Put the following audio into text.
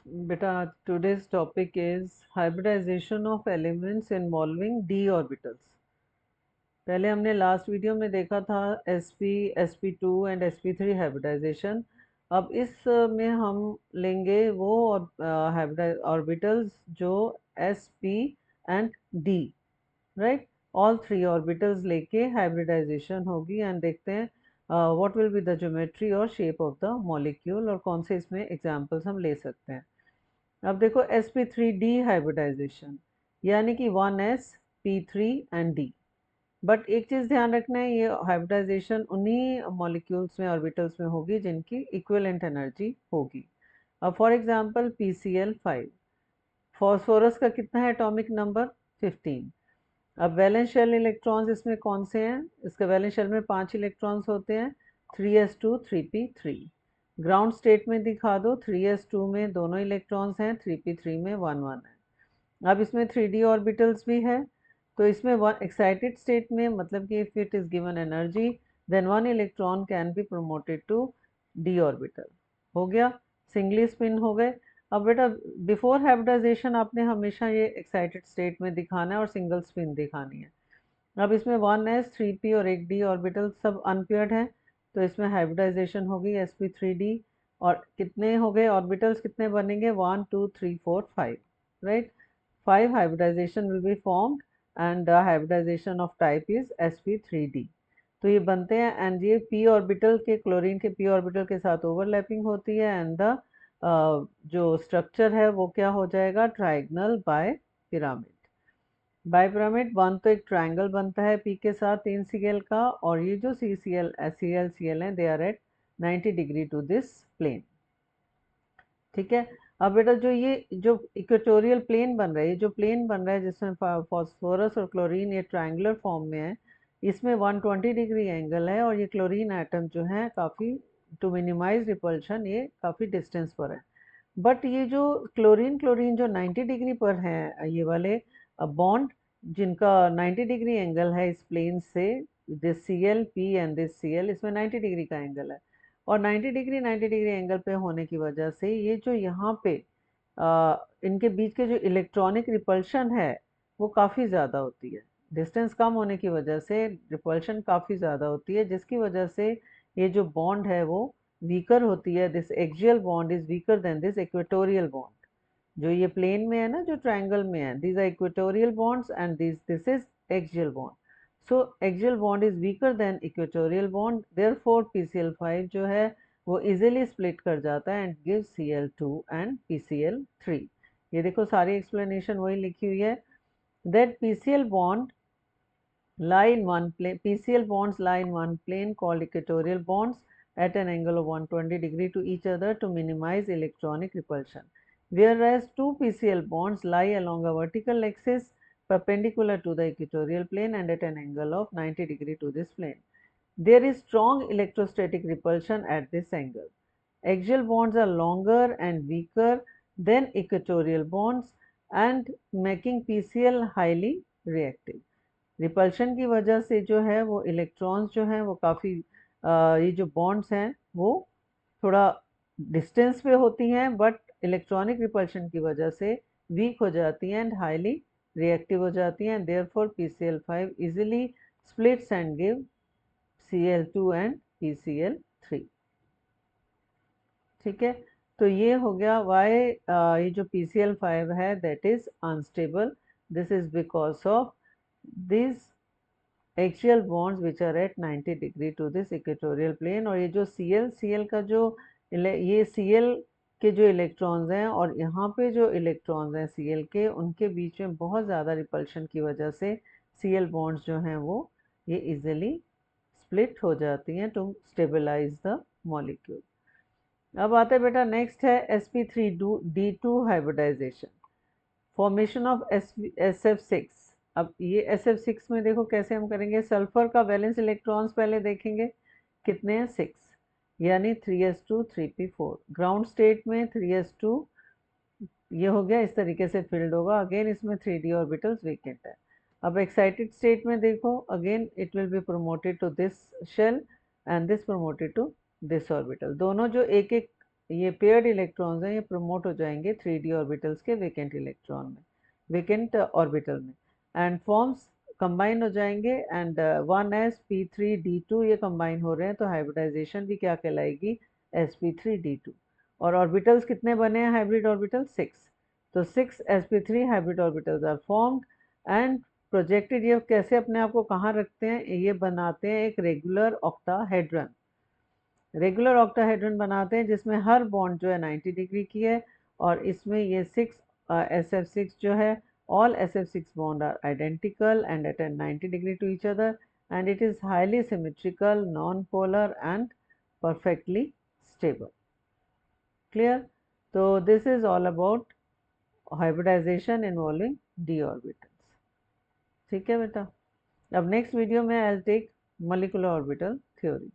बेटा today's topic is hybridization of elements involving d orbitals. पहले हमने लास्ट वीडियो में देखा था sp sp2 and sp3 hybridisation. अब इस में हम लेंगे वो ऑर्बिटल्स जो sp and d, right. All three orbitals लेके हाइब्रिडाइजेशन होगी एंड देखते हैं what will be the geometry और शेप ऑफ द मॉलिक्यूल और कौन से इसमें एग्जांपल्स हम ले सकते हैं। अब देखो sp3d हाइब्रिडाइजेशन यानी कि 1s p3 and d। But एक चीज ध्यान रखना है, ये हाइब्रिडाइजेशन उन्हीं मॉलिक्यूल्स में ऑर्बिटल्स में होगी जिनकी इक्विवेलेंट एनर्जी होगी। अब फॉर एग्जांपल PCl5, फॉस्फोरस का कितना है एटॉमिक नंबर 15। अब वैलेंस शेल इलेक्ट्रॉन्स इसमें कौन से हैं? इसके वैलेंस शेल में 5 इलेक्ट्रॉन्स होते हैं, 3s2 3p3। ग्राउंड स्टेट में दिखा दो, 3s2 में दोनों इलेक्ट्रॉन्स हैं, 3p3 में 1 1 है। अब इसमें 3d ऑर्बिटल्स भी है, तो इसमें वन एक्साइटेड स्टेट में मतलब कि if it is given energy then one electron can be promoted to d orbital. हो गया, सिंगली स्पिन हो गए। अब बेटा बिफोर हाइब्रिडाइजेशन आपने हमेशा ये एक्साइटेड स्टेट में दिखाना है और सिंगल स्पिन दिखानी है। अब इसमें 1s 3p और एक d ऑर्बिटल सब अनपेयर्ड है, तो इसमें हाइब्रिडाइजेशन होगी sp3d। और कितने हो गए ऑर्बिटल्स, कितने बनेंगे 1 2 3 4 5, right. 5 hybridization will be formed and the hybridization of type is sp3d। तो ये बनते हैं एंड ये p ऑर्बिटल के, क्लोरीन के p ऑर्बिटल के साथ ओवरलैपिंग होती है एंड द जो स्ट्रक्चर है वो क्या हो जाएगा, trigonal bipyramid. Bipyramid one तो एक ट्राइंगल बनता है p के साथ 3cl का, और ये जो cl है they are at 90 degree to this plane. ठीक है। अब बेटा जो ये जो इक्वेटोरियल प्लेन बन रहा है, ये जो प्लेन बन रहा है जिसमें फास्फोरस और क्लोरीन ये ट्रायंगुलर फॉर्म में है, इसमें 120 डिग्री एंगल है और ये क्लोरीन एटम जो है काफ़ी, टू मिनिमाइज रिपल्शन, ये काफ़ी डिस्टेंस पर है। बट ये जो क्लोरीन क्लोरीन जो 90 डिग्री पर है, ये वाले बॉन्ड जिनका 90 डिग्री एंगल है इस प्लेन से, this Cl P and this Cl, इसमें 90 डिग्री का एंगल है। और 90 डिग्री एंगल पे होने की वजह से ये जो यहाँ पे इनके बीच के जो इलेक्ट्रॉनिक रिपल्शन है वो काफ़ी ज़्यादा होती है। डिस्टेंस कम होने की वजह से रिपल्शन काफ़ी ज़्यादा होती है, जिसकी वजह से ये जो बॉन्ड है वो वीकर होती है। This axial bond is weaker then this equatorial bond. जो ये प्लेन में है ना, जो ट्रायंगल में है, these are equatorial bonds and this is axial bond. So axial bond is weaker than equatorial bond, therefore PCl5 जो है वो easily split कर जाता है and gives Cl2 and PCl3। ये देखो सारी explanation वही लिखी हुई है, that PCl bond lie in one plane, PCl bonds lie in one plane called equatorial bonds at an angle of 120 degree to each other to minimize electronic repulsion, whereas two PCl bonds lie along a vertical axis perpendicular to the equatorial plane and at an angle of 90 degree to this plane. There is strong electrostatic repulsion at this angle. Axial bonds are longer and weaker than equatorial bonds and making PCl highly reactive. Repulsion की वजह से जो है वो electrons जो हैं वो काफ़ी, ये जो बॉन्ड्स हैं वो थोड़ा डिस्टेंस पे होती हैं, बट इलेक्ट्रॉनिक रिपल्शन की वजह से वीक हो जाती हैं एंड हाईली रिएक्टिव हो जाती हैं, therefore PCl5 easily splits and give Cl2 and PCl3। ठीक है, तो ये हो गया वाई ये जो PCl5 है that is unstable. This is because of this axial bonds which are at 90 degree to this equatorial plane. और ये जो Cl का जो ये Cl के जो इलेक्ट्रॉन्स हैं और यहाँ पे जो इलेक्ट्रॉन्स हैं Cl के, उनके बीच में बहुत ज़्यादा रिपल्शन की वजह से Cl बॉन्ड्स जो हैं वो ये इजीली स्प्लिट हो जाती हैं टू स्टेबलाइज द मॉलिक्यूल। अब आते हैं बेटा, नेक्स्ट है sp3d2 hybridisation, formation of SF6। अब ये SF6 में देखो कैसे हम करेंगे, सल्फर का वैलेंस इलेक्ट्रॉन्स पहले देखेंगे, कितने हैं 6, यानी 3s2 3p4। ग्राउंड स्टेट में 3s2 ये हो गया, इस तरीके से फिल्ड होगा, अगेन इसमें 3d ऑर्बिटल्स वेकेंट है। अब एक्साइटेड स्टेट में देखो, again it will be promoted to this shell and this promoted to this orbital. दोनों जो एक एक ये पेयर्ड इलेक्ट्रॉन्स हैं, ये प्रमोट हो जाएंगे 3d ऑर्बिटल्स के वेकेंट इलेक्ट्रॉन में, वेकेंट ऑर्बिटल में, एंड फॉर्म्स कंबाइन हो जाएंगे, एंड 1s p3d2 ये कंबाइन हो रहे हैं, तो हाइब्रिडाइजेशन भी क्या कहलाएगी, sp3d2। और ऑर्बिटल्स कितने बने हैं हाइब्रिड ऑर्बिटल, 6। तो 6 sp3 hybrid orbitals are formed and projected. ये कैसे अपने आप को कहाँ रखते हैं, ये बनाते हैं एक रेगुलर ऑक्टाहेड्रन, रेगुलर ऑक्टाहेड्रन बनाते हैं जिसमें हर बॉन्ड जो है 90 डिग्री की है, और इसमें ये 6 SF6 जो है, all SF6 bond are identical and at a 90 degree to each other, and it is highly symmetrical, non-polar and perfectly stable. Clear? So this is all about hybridization involving d orbitals. ठीक है बेटा, अब next video में I will take molecular orbital theory.